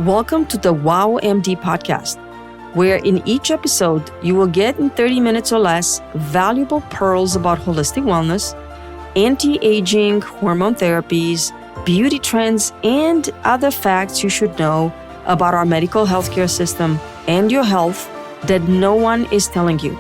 Welcome to the Wow MD podcast, where in each episode you will get in 30 minutes or less valuable pearls about holistic wellness, anti-aging, hormone therapies, beauty trends, and other facts you should know about our medical healthcare system and your health that no one is telling you.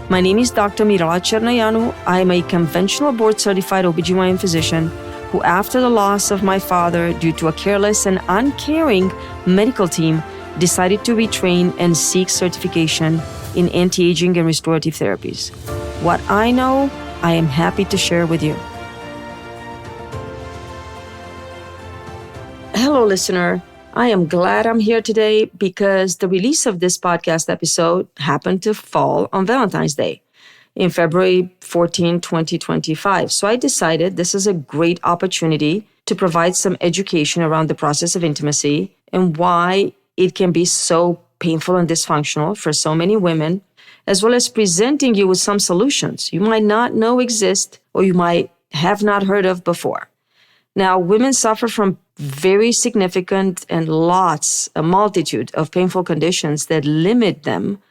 My name is Dr. Mirala Chernayanu. I am a conventional board-certified OBGYN physician who, after the loss of my father due to a careless and uncaring medical team, decided to retrain and seek certification in anti-aging and restorative therapies. What I know, I am happy to share with you. Hello, listener. I am glad I'm here today because the release of this podcast episode happened to fall on Valentine's Day in February 14, 2025. So I decided this is a great opportunity to provide some education around the process of intimacy and why it can be so painful and dysfunctional for so many women, as well as presenting you with some solutions you might not know exist or you might have not heard of before. Now, women suffer from very significant and a multitude of painful conditions that limit them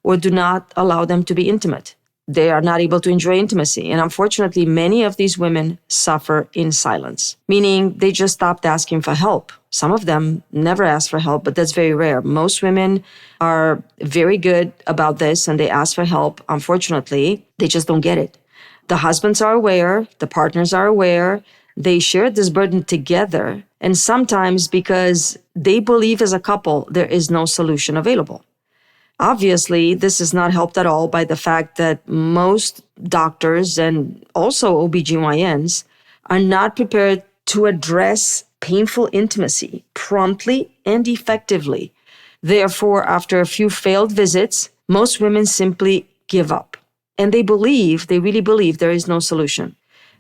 or do not allow them to be intimate. They are not able to enjoy intimacy. And unfortunately, many of these women suffer in silence, meaning they just stopped asking for help. Some of them never ask for help, but that's very rare. Most women are very good about this and they ask for help. Unfortunately, they just don't get it. The husbands are aware, the partners are aware, they share this burden together. And sometimes because they believe as a couple, there is no solution available. Obviously, this is not helped at all by the fact that most doctors and also OBGYNs are not prepared to address painful intimacy promptly and effectively. Therefore, after a few failed visits, most women simply give up. And they really believe there is no solution.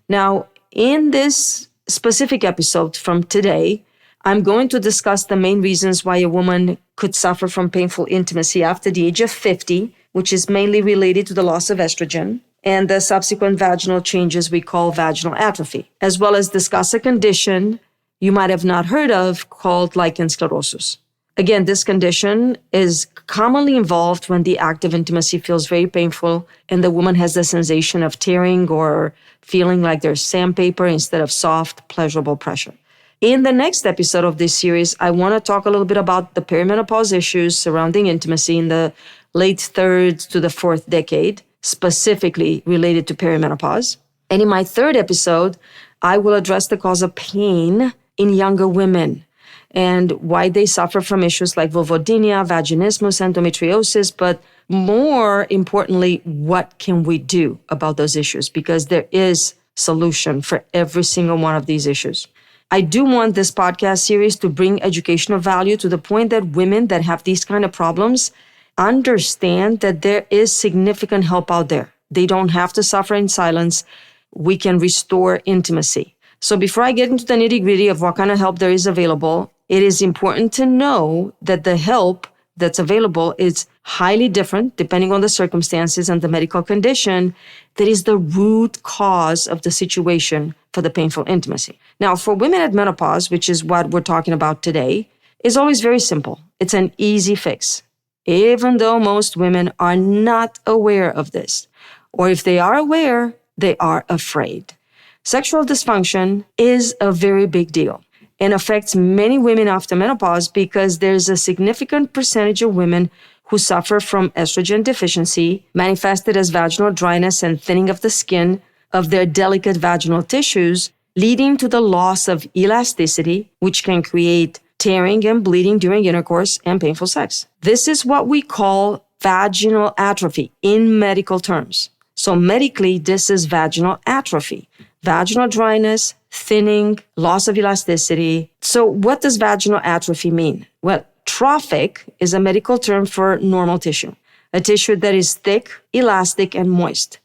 Now, in this specific episode from today, I'm going to discuss the main reasons why a woman could suffer from painful intimacy after the age of 50, which is mainly related to the loss of estrogen and the subsequent vaginal changes we call vaginal atrophy, as well as discuss a condition you might have not heard of called lichen sclerosus. Again, this condition is commonly involved when the act of intimacy feels very painful and the woman has the sensation of tearing or feeling like there's sandpaper instead of soft, pleasurable pressure. In the next episode of this series, I want to talk a little bit about the perimenopause issues surrounding intimacy in the late third to the fourth decade, specifically related to perimenopause. And in my third episode, I will address the cause of pain in younger women and why they suffer from issues like vulvodynia, vaginismus, endometriosis, but more importantly, what can we do about those issues? Because there is solution for every single one of these issues. I do want this podcast series to bring educational value to the point that women that have these kind of problems understand that there is significant help out there. They don't have to suffer in silence. We can restore intimacy. So before I get into the nitty-gritty of what kind of help there is available, it is important to know that the help that's available is highly different depending on the circumstances and the medical condition that is the root cause of the situation for the painful intimacy. Now, for women at menopause, which is what we're talking about today, is always very simple. It's an easy fix, even though most women are not aware of this, or if they are aware, they are afraid. Sexual dysfunction is a very big deal and affects many women after menopause because there's a significant percentage of women who suffer from estrogen deficiency, manifested as vaginal dryness and thinning of the skin of their delicate vaginal tissues, leading to the loss of elasticity, which can create tearing and bleeding during intercourse and painful sex. This is what we call vaginal atrophy in medical terms. So medically, this is vaginal atrophy, vaginal dryness, thinning, loss of elasticity. So what does vaginal atrophy mean? Well, trophic is a medical term for normal tissue, a tissue that is thick, elastic, and moist.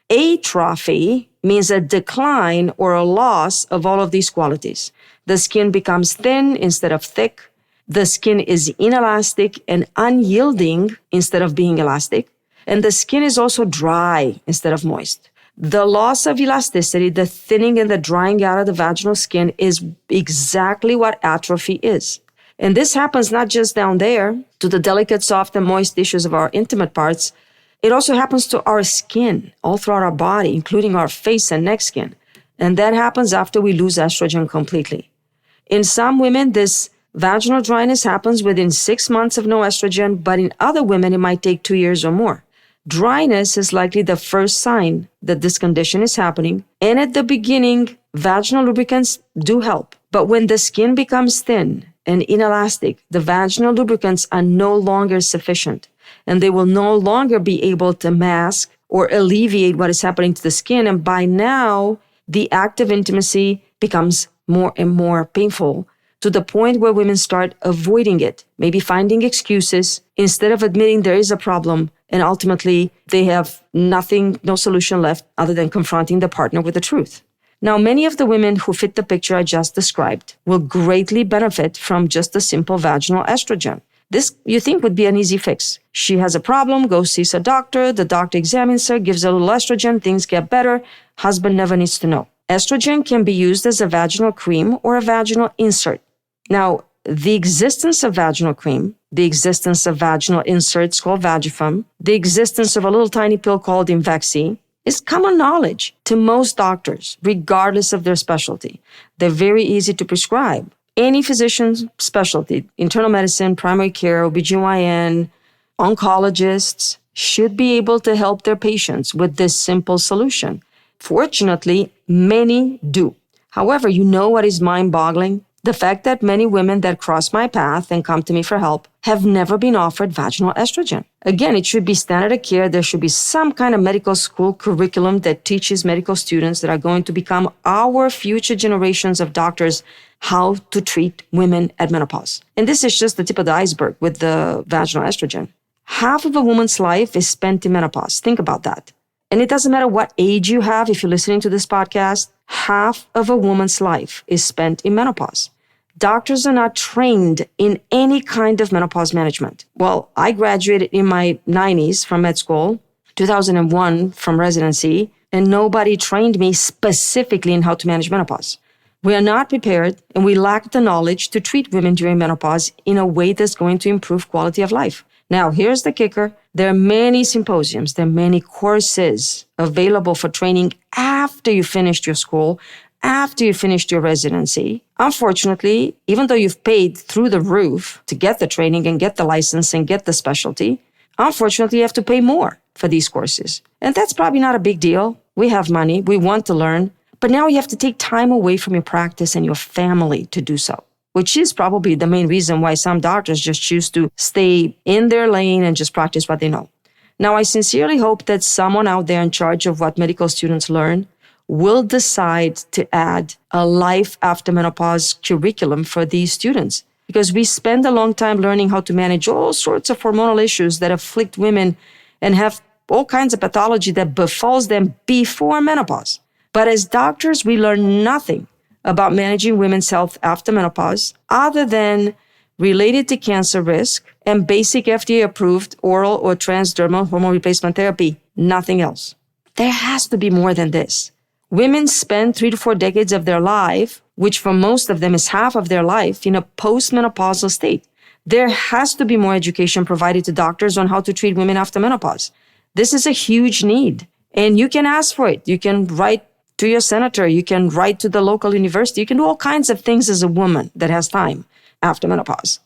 Atrophy means a decline or a loss of all of these qualities. The skin becomes thin instead of thick. The skin is inelastic and unyielding instead of being elastic. And the skin is also dry instead of moist. The loss of elasticity, the thinning and the drying out of the vaginal skin is exactly what atrophy is. And this happens not just down there to the delicate, soft, and moist tissues of our intimate parts. It also happens to our skin all throughout our body, including our face and neck skin. And that happens after we lose estrogen completely. In some women, this vaginal dryness happens within 6 months of no estrogen, but in other women, it might take 2 years or more. Dryness is likely the first sign that this condition is happening. And at the beginning, vaginal lubricants do help. But when the skin becomes thin and inelastic, the vaginal lubricants are no longer sufficient. And they will no longer be able to mask or alleviate what is happening to the skin. And by now, the act of intimacy becomes more and more painful to the point where women start avoiding it, maybe finding excuses instead of admitting there is a problem. And ultimately, they have nothing, no solution left other than confronting the partner with the truth. Now, many of the women who fit the picture I just described will greatly benefit from just a simple vaginal estrogen. This, you think, would be an easy fix. She has a problem, goes sees a doctor, the doctor examines her, gives her a little estrogen, things get better, husband never needs to know. Estrogen can be used as a vaginal cream or a vaginal insert. Now, the existence of vaginal cream, the existence of vaginal inserts called Vagifem, the existence of a little tiny pill called Imvexi is common knowledge to most doctors, regardless of their specialty. They're very easy to prescribe. Any physician's specialty, internal medicine, primary care, OBGYN, oncologists, should be able to help their patients with this simple solution. Fortunately, many do. However, you know what is mind-boggling? The fact that many women that cross my path and come to me for help have never been offered vaginal estrogen. Again, it should be standard of care. There should be some kind of medical school curriculum that teaches medical students that are going to become our future generations of doctors how to treat women at menopause. And this is just the tip of the iceberg with the vaginal estrogen. Half of a woman's life is spent in menopause. Think about that. And it doesn't matter what age you have, if you're listening to this podcast, half of a woman's life is spent in menopause. Doctors are not trained in any kind of menopause management. Well, I graduated in my 90s from med school, 2001 from residency, and nobody trained me specifically in how to manage menopause. We are not prepared, and we lack the knowledge to treat women during menopause in a way that's going to improve quality of life. Now, here's the kicker. There are many symposiums, there are many courses available for training after you finished your school, after you finished your residency. Unfortunately, even though you've paid through the roof to get the training and get the license and get the specialty, unfortunately, you have to pay more for these courses. And that's probably not a big deal. We have money, we want to learn, but now you have to take time away from your practice and your family to do so, which is probably the main reason why some doctors just choose to stay in their lane and just practice what they know. Now, I sincerely hope that someone out there in charge of what medical students learn will decide to add a life after menopause curriculum for these students, because we spend a long time learning how to manage all sorts of hormonal issues that afflict women and have all kinds of pathology that befalls them before menopause. But as doctors, we learn nothing about managing women's health after menopause other than related to cancer risk and basic FDA-approved oral or transdermal hormone replacement therapy, nothing else. There has to be more than this. Women spend 3 to 4 decades of their life, which for most of them is half of their life, in a postmenopausal state. There has to be more education provided to doctors on how to treat women after menopause. This is a huge need, and you can ask for it. You can write to your senator. You can write to the local university. You can do all kinds of things as a woman that has time after menopause.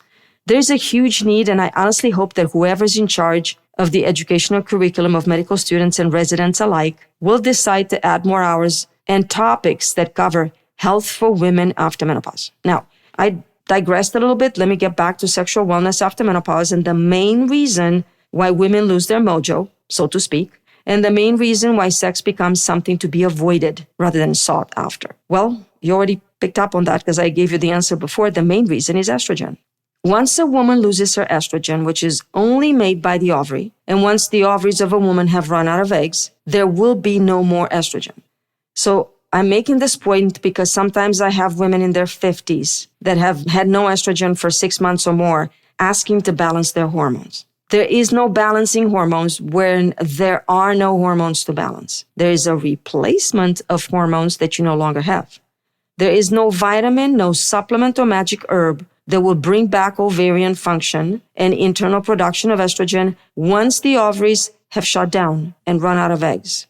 There's a huge need, and I honestly hope that whoever's in charge of the educational curriculum of medical students and residents alike will decide to add more hours and topics that cover health for women after menopause. Now, I digressed a little bit. Let me get back to sexual wellness after menopause and the main reason why women lose their mojo, so to speak, and the main reason why sex becomes something to be avoided rather than sought after. Well, you already picked up on that because I gave you the answer before. The main reason is estrogen. Once a woman loses her estrogen, which is only made by the ovary, and once the ovaries of a woman have run out of eggs, there will be no more estrogen. So I'm making this point because sometimes I have women in their 50s that have had no estrogen for 6 months or more asking to balance their hormones. There is no balancing hormones when there are no hormones to balance. There is a replacement of hormones that you no longer have. There is no vitamin, no supplement or magic herb that will bring back ovarian function and internal production of estrogen once the ovaries have shut down and run out of eggs.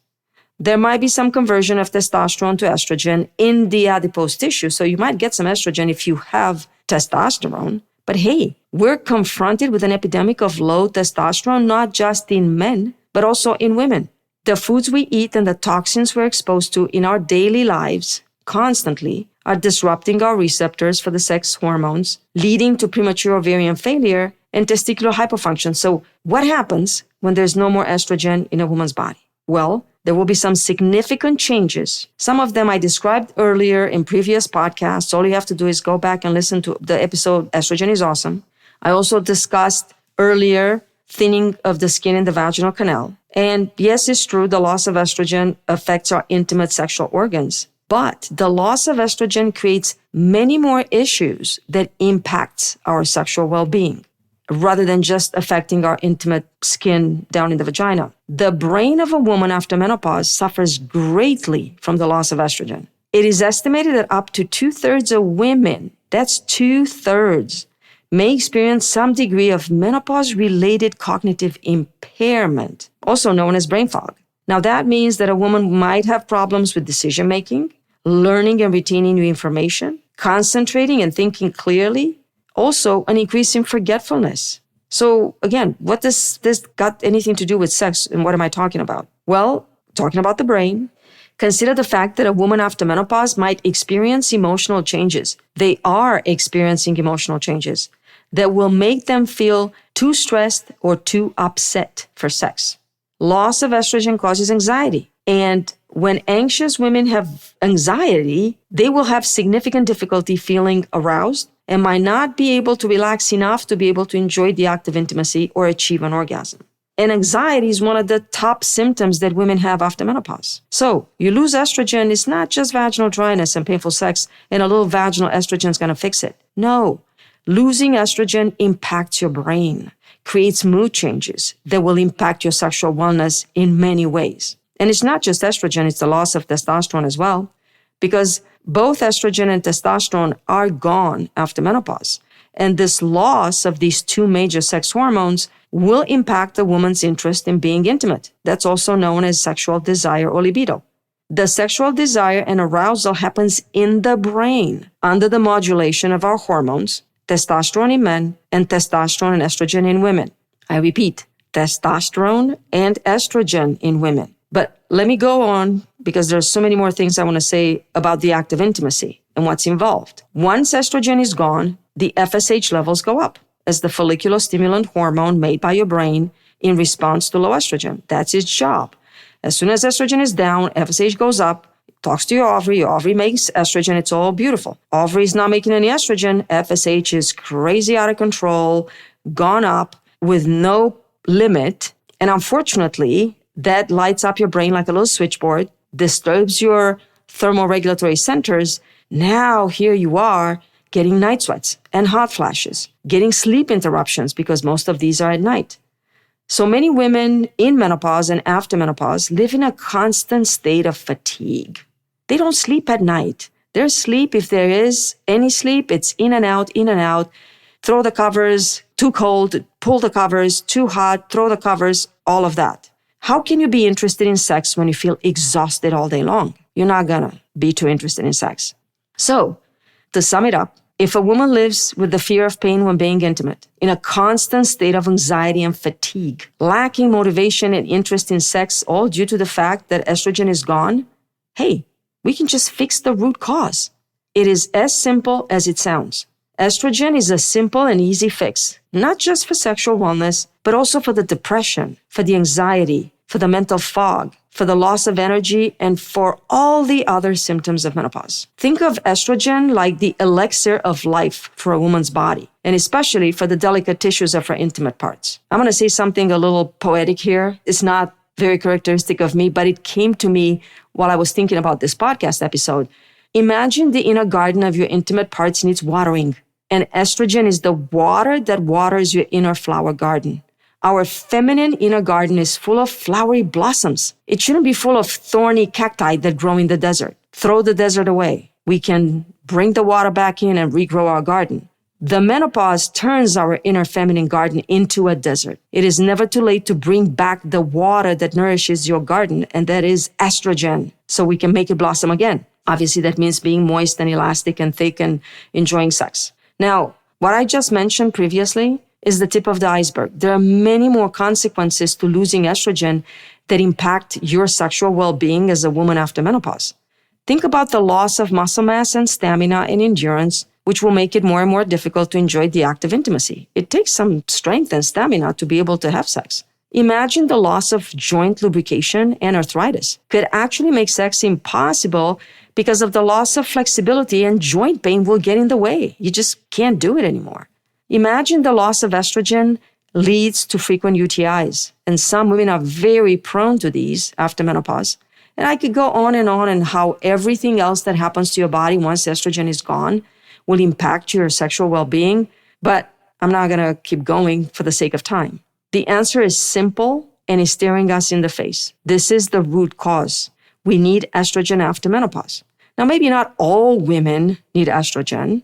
There might be some conversion of testosterone to estrogen in the adipose tissue, so you might get some estrogen if you have testosterone. But hey, we're confronted with an epidemic of low testosterone, not just in men, but also in women. The foods we eat and the toxins we're exposed to in our daily lives constantly are disrupting our receptors for the sex hormones, leading to premature ovarian failure and testicular hypofunction. So what happens when there's no more estrogen in a woman's body? Well, there will be some significant changes. Some of them I described earlier in previous podcasts. All you have to do is go back and listen to the episode, Estrogen is Awesome. I also discussed earlier thinning of the skin in the vaginal canal. And yes, it's true, the loss of estrogen affects our intimate sexual organs. But the loss of estrogen creates many more issues that impacts our sexual well-being, rather than just affecting our intimate skin down in the vagina. The brain of a woman after menopause suffers greatly from the loss of estrogen. It is estimated that up to 2/3 of women, that's 2/3, may experience some degree of menopause-related cognitive impairment, also known as brain fog. Now, that means that a woman might have problems with decision-making, learning and retaining new information, concentrating and thinking clearly, also an increase in forgetfulness. So again, what does this got anything to do with sex, and what am I talking about? Well, talking about the brain, consider the fact that a woman after menopause might experience emotional changes. They are experiencing emotional changes that will make them feel too stressed or too upset for sex. Loss of estrogen causes anxiety. And when anxious women have anxiety, they will have significant difficulty feeling aroused and might not be able to relax enough to be able to enjoy the act of intimacy or achieve an orgasm. And anxiety is one of the top symptoms that women have after menopause. So you lose estrogen, it's not just vaginal dryness and painful sex and a little vaginal estrogen is going to fix it. No, losing estrogen impacts your brain, creates mood changes that will impact your sexual wellness in many ways. And it's not just estrogen, it's the loss of testosterone as well, because both estrogen and testosterone are gone after menopause. And this loss of these two major sex hormones will impact a woman's interest in being intimate. That's also known as sexual desire or libido. The sexual desire and arousal happens in the brain under the modulation of our hormones, testosterone in men and testosterone and estrogen in women. I repeat, testosterone and estrogen in women. But let me go on because there's so many more things I want to say about the act of intimacy and what's involved. Once estrogen is gone, the FSH levels go up as the follicular stimulant hormone made by your brain in response to low estrogen. That's its job. As soon as estrogen is down, FSH goes up, talks to your ovary makes estrogen, it's all beautiful. Ovary is not making any estrogen, FSH is crazy out of control, gone up with no limit. And unfortunately, that lights up your brain like a little switchboard, disturbs your thermoregulatory centers. Now here you are getting night sweats and hot flashes, getting sleep interruptions because most of these are at night. So many women in menopause and after menopause live in a constant state of fatigue. They don't sleep at night. Their sleep, if there is any sleep, it's in and out, throw the covers, too cold, pull the covers, too hot, throw the covers, all of that. How can you be interested in sex when you feel exhausted all day long? You're not gonna be too interested in sex. So, to sum it up, if a woman lives with the fear of pain when being intimate, in a constant state of anxiety and fatigue, lacking motivation and interest in sex, all due to the fact that estrogen is gone, hey, we can just fix the root cause. It is as simple as it sounds. Estrogen is a simple and easy fix, not just for sexual wellness, but also for the depression, for the anxiety, for the mental fog, for the loss of energy, and for all the other symptoms of menopause. Think of estrogen like the elixir of life for a woman's body, and especially for the delicate tissues of her intimate parts. I'm going to say something a little poetic here. It's not very characteristic of me, but it came to me while I was thinking about this podcast episode. Imagine the inner garden of your intimate parts needs watering, and estrogen is the water that waters your inner flower garden. Our feminine inner garden is full of flowery blossoms. It shouldn't be full of thorny cacti that grow in the desert. Throw the desert away. We can bring the water back in and regrow our garden. The menopause turns our inner feminine garden into a desert. It is never too late to bring back the water that nourishes your garden, and that is estrogen, so we can make it blossom again. Obviously, that means being moist and elastic and thick and enjoying sex. Now, what I just mentioned previously is the tip of the iceberg. There are many more consequences to losing estrogen that impact your sexual well-being as a woman after menopause. Think about the loss of muscle mass and stamina and endurance, which will make it more and more difficult to enjoy the act of intimacy. It takes some strength and stamina to be able to have sex. Imagine the loss of joint lubrication and arthritis could actually make sex impossible because of the loss of flexibility, and joint pain will get in the way. You just can't do it anymore. Imagine the loss of estrogen leads to frequent UTIs, and some women are very prone to these after menopause. And I could go on and how everything else that happens to your body once estrogen is gone will impact your sexual well-being, but I'm not going to keep going for the sake of time. The answer is simple and is staring us in the face. This is the root cause. We need estrogen after menopause. Now, maybe not all women need estrogen,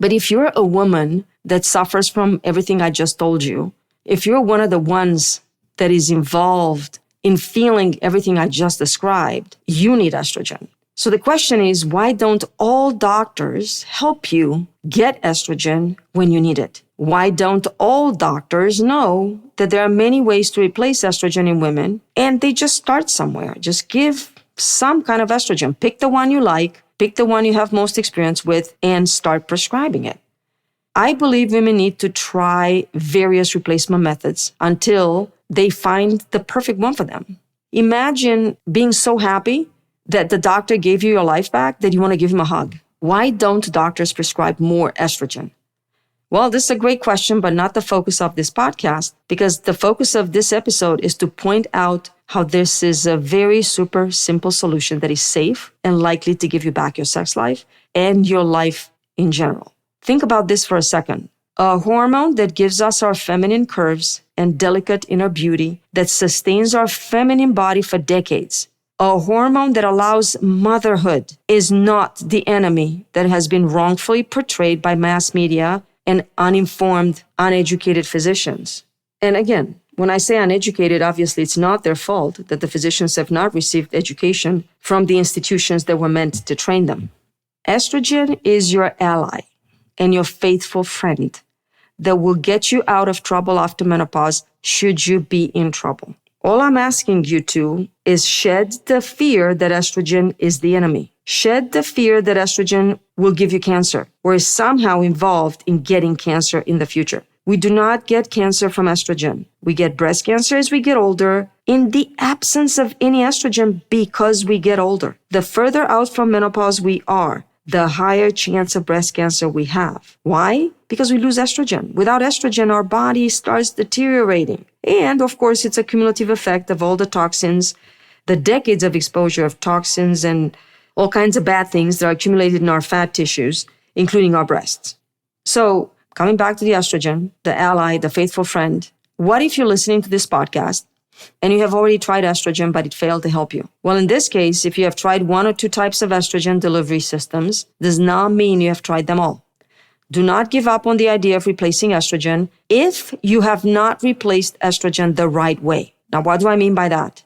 but if you're a woman that suffers from everything I just told you, if you're one of the ones that is involved in feeling everything I just described, you need estrogen. So the question is, why don't all doctors help you get estrogen when you need it? Why don't all doctors know that there are many ways to replace estrogen in women, and they just start somewhere? Just give some kind of estrogen. Pick the one you like, pick the one you have most experience with, and start prescribing it. I believe women need to try various replacement methods until they find the perfect one for them. Imagine being so happy that the doctor gave you your life back that you want to give him a hug. Why don't doctors prescribe more estrogen? Well, this is a great question, but not the focus of this podcast, because the focus of this episode is to point out how this is a very super simple solution that is safe and likely to give you back your sex life and your life in general. Think about this for a second. A hormone that gives us our feminine curves and delicate inner beauty that sustains our feminine body for decades. A hormone that allows motherhood is not the enemy that has been wrongfully portrayed by mass media and uninformed, uneducated physicians. And again, when I say uneducated, obviously it's not their fault that the physicians have not received education from the institutions that were meant to train them. Estrogen is your ally and your faithful friend that will get you out of trouble after menopause should you be in trouble. All I'm asking you to is shed the fear that estrogen is the enemy. Shed the fear that estrogen will give you cancer or is somehow involved in getting cancer in the future. We do not get cancer from estrogen. We get breast cancer as we get older in the absence of any estrogen because we get older. The further out from menopause we are, the higher chance of breast cancer we have. Why? Because we lose estrogen. Without estrogen, our body starts deteriorating. And of course, it's a cumulative effect of all the toxins, the decades of exposure of toxins and all kinds of bad things that are accumulated in our fat tissues, including our breasts. So coming back to the estrogen, the ally, the faithful friend, what if you're listening to this podcast and you have already tried estrogen, but it failed to help you? Well, in this case, if you have tried one or two types of estrogen delivery systems, does not mean you have tried them all. Do not give up on the idea of replacing estrogen if you have not replaced estrogen the right way. Now, what do I mean by that?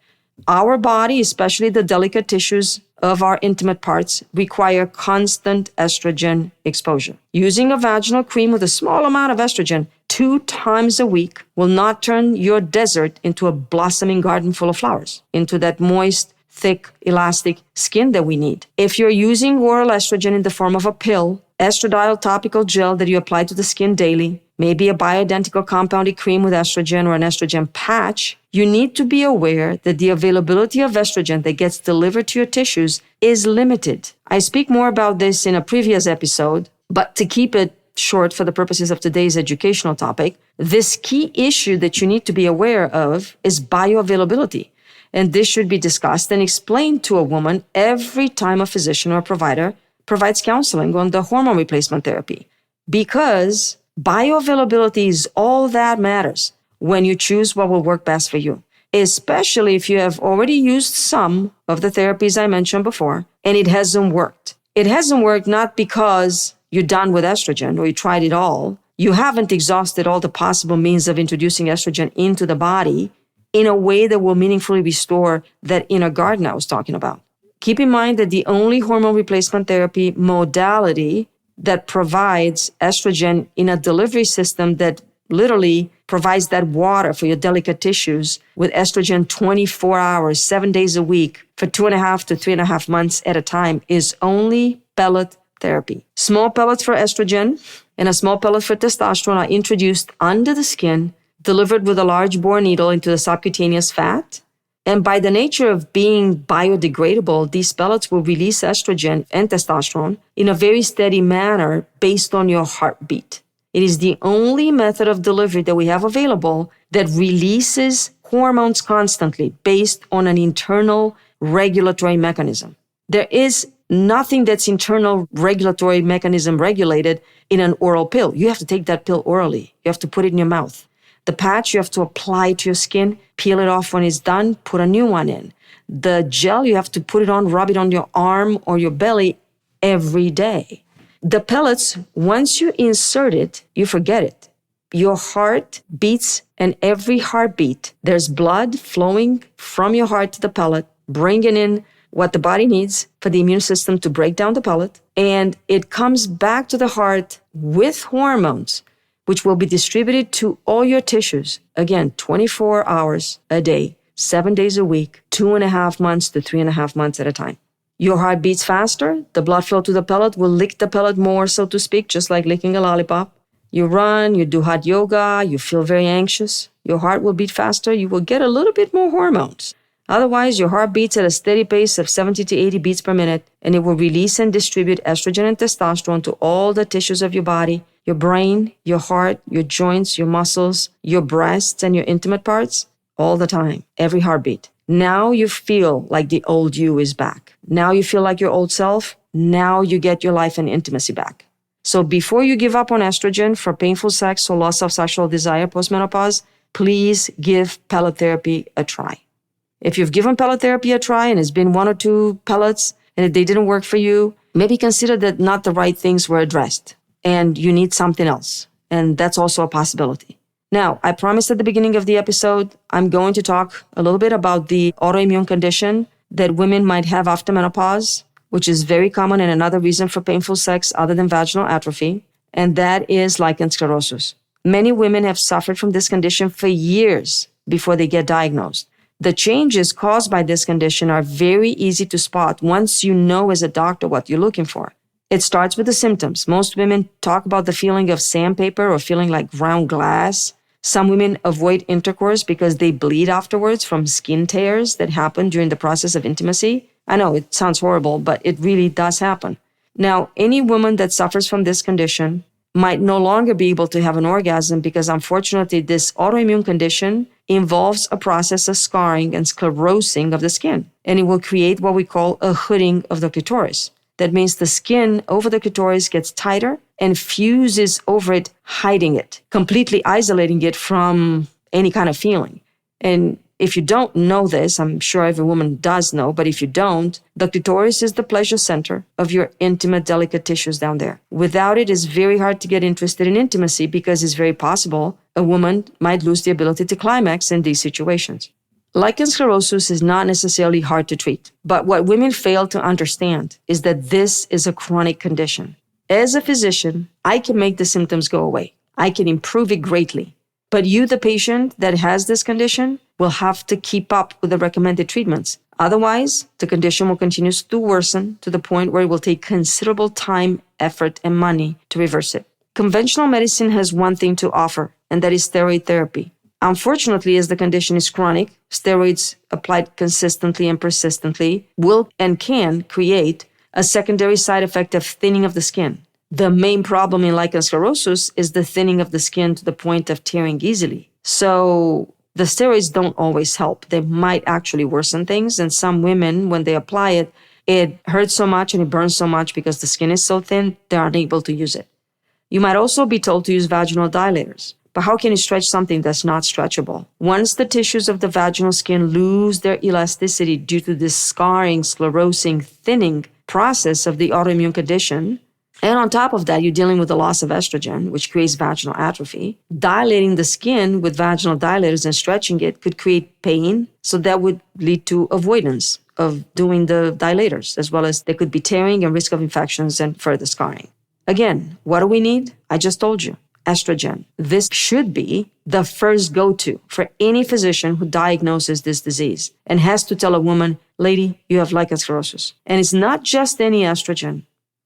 Our body, especially the delicate tissues of our intimate parts, require constant estrogen exposure. Using a vaginal cream with a small amount of estrogen 2 times a week will not turn your desert into a blossoming garden full of flowers, into that moist, thick, elastic skin that we need. If you're using oral estrogen in the form of a pill, estradiol topical gel that you apply to the skin daily, maybe a bioidentical compounded cream with estrogen or an estrogen patch, you need to be aware that the availability of estrogen that gets delivered to your tissues is limited. I speak more about this in a previous episode, but to keep it short for the purposes of today's educational topic, this key issue that you need to be aware of is bioavailability. And this should be discussed and explained to a woman every time a physician or provider provides counseling on the hormone replacement therapy, because bioavailability is all that matters when you choose what will work best for you, especially if you have already used some of the therapies I mentioned before and it hasn't worked. It hasn't worked not because you're done with estrogen or you tried it all, you haven't exhausted all the possible means of introducing estrogen into the body in a way that will meaningfully restore that inner garden I was talking about. Keep in mind that the only hormone replacement therapy modality that provides estrogen in a delivery system that literally provides that water for your delicate tissues with estrogen 24 hours, 7 days a week for 2.5 to 3.5 months at a time is only pellet therapy. Small pellets for estrogen and a small pellet for testosterone are introduced under the skin, delivered with a large bore needle into the subcutaneous fat. And by the nature of being biodegradable, these pellets will release estrogen and testosterone in a very steady manner based on your heartbeat. It is the only method of delivery that we have available that releases hormones constantly based on an internal regulatory mechanism. There is nothing that's internal regulatory mechanism regulated in an oral pill. You have to take that pill orally. You have to put it in your mouth. The patch you have to apply to your skin, peel it off when it's done, put a new one in. The gel, you have to put it on, rub it on your arm or your belly every day. The pellets, once you insert it, you forget it. Your heart beats, and every heartbeat, there's blood flowing from your heart to the pellet, bringing in what the body needs for the immune system to break down the pellet. And it comes back to the heart with hormones, which will be distributed to all your tissues. Again, 24 hours a day, 7 days a week, 2.5 months to 3.5 months at a time. Your heart beats faster. The blood flow to the pellet will lick the pellet more, so to speak, just like licking a lollipop. You run, you do hot yoga, you feel very anxious. Your heart will beat faster. You will get a little bit more hormones. Otherwise, your heart beats at a steady pace of 70 to 80 beats per minute, and it will release and distribute estrogen and testosterone to all the tissues of your body, your brain, your heart, your joints, your muscles, your breasts, and your intimate parts, all the time, every heartbeat. Now you feel like the old you is back. Now you feel like your old self. Now you get your life and intimacy back. So before you give up on estrogen for painful sex or loss of sexual desire postmenopause, please give pellet therapy a try. If you've given pellet therapy a try and it's been 1 or 2 pellets and if they didn't work for you, maybe consider that not the right things were addressed and you need something else. And that's also a possibility. Now, I promised at the beginning of the episode, I'm going to talk a little bit about the autoimmune condition that women might have after menopause, which is very common and another reason for painful sex other than vaginal atrophy, and that is lichen sclerosus. Many women have suffered from this condition for years before they get diagnosed. The changes caused by this condition are very easy to spot once you know as a doctor what you're looking for. It starts with the symptoms. Most women talk about the feeling of sandpaper or feeling like ground glass. Some women avoid intercourse because they bleed afterwards from skin tears that happen during the process of intimacy. I know it sounds horrible, but it really does happen. Now, any woman that suffers from this condition might no longer be able to have an orgasm because unfortunately this autoimmune condition involves a process of scarring and sclerosing of the skin. And it will create what we call a hooding of the clitoris. That means the skin over the clitoris gets tighter and fuses over it, hiding it, completely isolating it from any kind of feeling. And if you don't know this, I'm sure every woman does know, but if you don't, the clitoris is the pleasure center of your intimate, delicate tissues down there. Without it, it's very hard to get interested in intimacy because it's very possible a woman might lose the ability to climax in these situations. Lichen sclerosus is not necessarily hard to treat, but what women fail to understand is that this is a chronic condition. As a physician, I can make the symptoms go away. I can improve it greatly. But you, the patient that has this condition, will have to keep up with the recommended treatments. Otherwise, the condition will continue to worsen to the point where it will take considerable time, effort, and money to reverse it. Conventional medicine has one thing to offer, and that is steroid therapy. Unfortunately, as the condition is chronic, steroids applied consistently and persistently will and can create a secondary side effect of thinning of the skin. The main problem in lichen sclerosus is the thinning of the skin to the point of tearing easily. So the steroids don't always help. They might actually worsen things. And some women, when they apply it, it hurts so much and it burns so much because the skin is so thin, they're unable to use it. You might also be told to use vaginal dilators. But how can you stretch something that's not stretchable? Once the tissues of the vaginal skin lose their elasticity due to this scarring, sclerosing, thinning process of the autoimmune condition, And on top of that, you're dealing with the loss of estrogen, which creates vaginal atrophy. Dilating the skin with vaginal dilators and stretching it could create pain. So that would lead to avoidance of doing the dilators, as well as there could be tearing and risk of infections and further scarring. Again, what do we need? I just told you, estrogen. This should be the first go-to for any physician who diagnoses this disease and has to tell a woman, lady, you have lichen sclerosus. And it's not just any estrogen.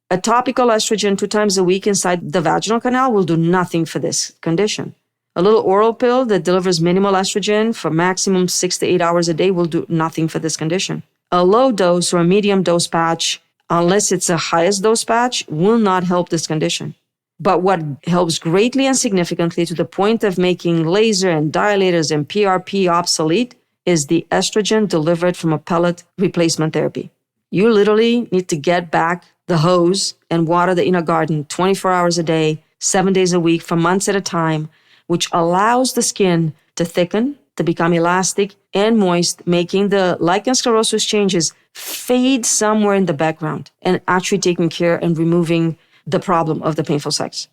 A topical estrogen 2 times a week inside the vaginal canal will do nothing for this condition. A little oral pill that delivers minimal estrogen for maximum 6 to 8 hours a day will do nothing for this condition. A low dose or a medium dose patch, unless it's a highest dose patch, will not help this condition. But what helps greatly and significantly to the point of making laser and dilators and PRP obsolete is the estrogen delivered from a pellet replacement therapy. You literally need to get back the hose and water the inner garden 24 hours a day, 7 days a week for months at a time, which allows the skin to thicken, to become elastic and moist, making the lichen sclerosus changes fade somewhere in the background and actually taking care and removing the problem of the painful sex.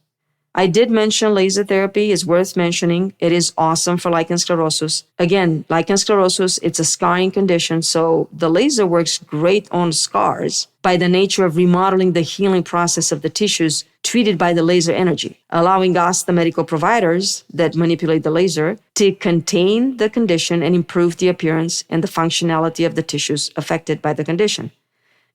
I did mention laser therapy is worth mentioning. It is awesome for lichen sclerosus. Again, lichen sclerosus, it's a scarring condition, so the laser works great on scars by the nature of remodeling the healing process of the tissues treated by the laser energy, allowing us, the medical providers that manipulate the laser, to contain the condition and improve the appearance and the functionality of the tissues affected by the condition.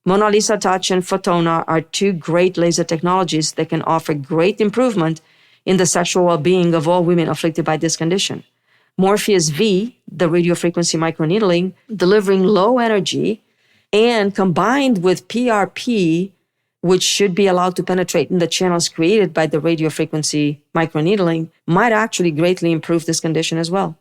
Mona Lisa Touch and Photona are 2 great laser technologies that can offer great improvement in the sexual well-being of all women afflicted by this condition. Morpheus V, the radiofrequency microneedling, delivering low energy, and combined with PRP, which should be allowed to penetrate in the channels created by the radiofrequency microneedling, might actually greatly improve this condition as well.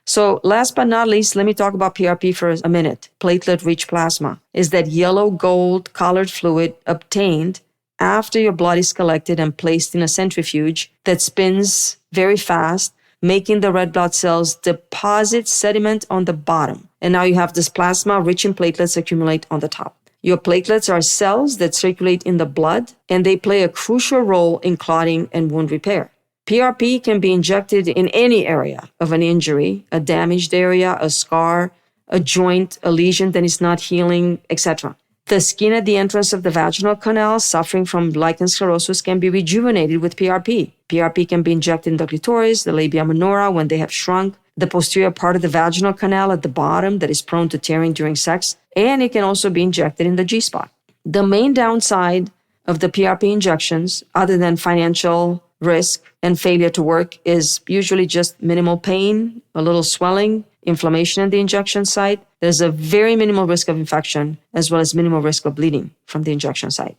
So last but not least, let me talk about PRP for a minute. Platelet-rich plasma is that yellow gold colored fluid obtained after your blood is collected and placed in a centrifuge that spins very fast, making the red blood cells deposit sediment on the bottom. And now you have this plasma rich in platelets accumulate on the top. Your platelets are cells that circulate in the blood, and they play a crucial role in clotting and wound repair. PRP can be injected in any area of an injury, a damaged area, a scar, a joint, a lesion that is not healing, etc. The skin at the entrance of the vaginal canal suffering from lichen sclerosus can be rejuvenated with PRP. PRP can be injected in the clitoris, the labia minora when they have shrunk, the posterior part of the vaginal canal at the bottom that is prone to tearing during sex, and it can also be injected in the G-spot. The main downside of the PRP injections, other than financial risk and failure to work, is usually just minimal pain, a little swelling, inflammation at the injection site. There's a very minimal risk of infection as well as minimal risk of bleeding from the injection site.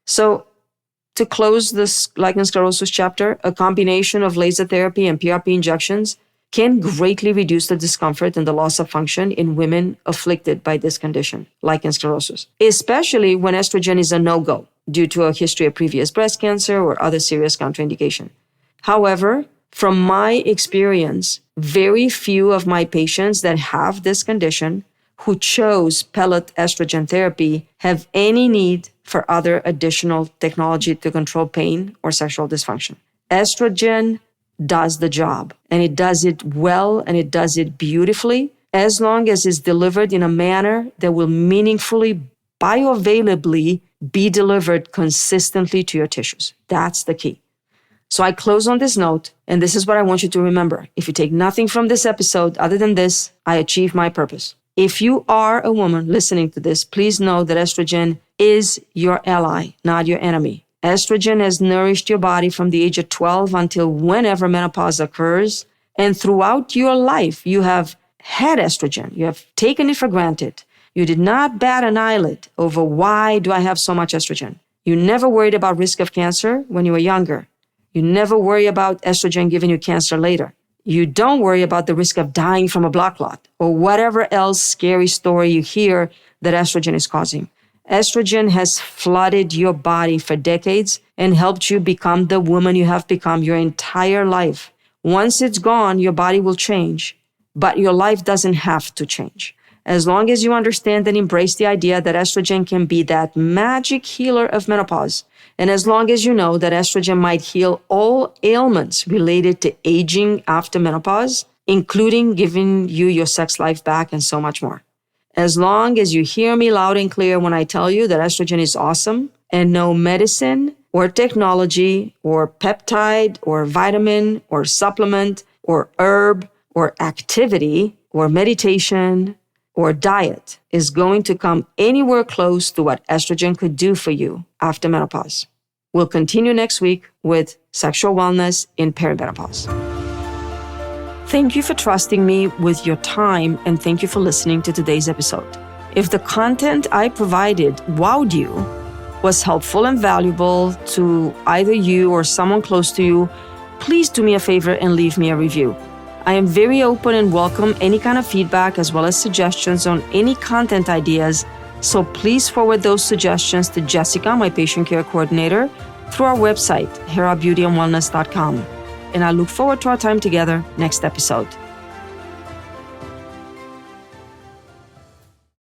So to close this lichen sclerosus chapter, a combination of laser therapy and PRP injections can greatly reduce the discomfort and the loss of function in women afflicted by this condition, lichen sclerosus, especially when estrogen is a no-go due to a history of previous breast cancer or other serious contraindication. However, from my experience, very few of my patients that have this condition who chose pellet estrogen therapy have any need for other additional technology to control pain or sexual dysfunction. Estrogen does the job, and it does it well, and it does it beautifully, as long as it's delivered in a manner that will meaningfully, bioavailably be delivered consistently to your tissues. That's the key. So I close on this note, and this is what I want you to remember. If you take nothing from this episode other than this, I achieved my purpose. If you are a woman listening to this, please know that estrogen is your ally, not your enemy. Estrogen has nourished your body from the age of 12 until whenever menopause occurs. And throughout your life, you have had estrogen. You have taken it for granted. You did not bat an eyelid over why do I have so much estrogen. You never worried about risk of cancer when you were younger. You never worry about estrogen giving you cancer later. You don't worry about the risk of dying from a blood clot or whatever else scary story you hear that estrogen is causing. Estrogen has flooded your body for decades and helped you become the woman you have become your entire life. Once it's gone, your body will change, but your life doesn't have to change. As long as you understand and embrace the idea that estrogen can be that magic healer of menopause, and as long as you know that estrogen might heal all ailments related to aging after menopause, including giving you your sex life back and so much more. As long as you hear me loud and clear when I tell you that estrogen is awesome and no medicine or technology or peptide or vitamin or supplement or herb or activity or meditation or diet is going to come anywhere close to what estrogen could do for you after menopause. We'll continue next week with sexual wellness in perimenopause. Thank you for trusting me with your time, and thank you for listening to today's episode. If the content I provided wowed you, was helpful and valuable to either you or someone close to you, please do me a favor and leave me a review. I am very open and welcome any kind of feedback as well as suggestions on any content ideas, so please forward those suggestions to Jessica, my patient care coordinator, through our website, herabeautyandwellness.com. And I look forward to our time together next episode.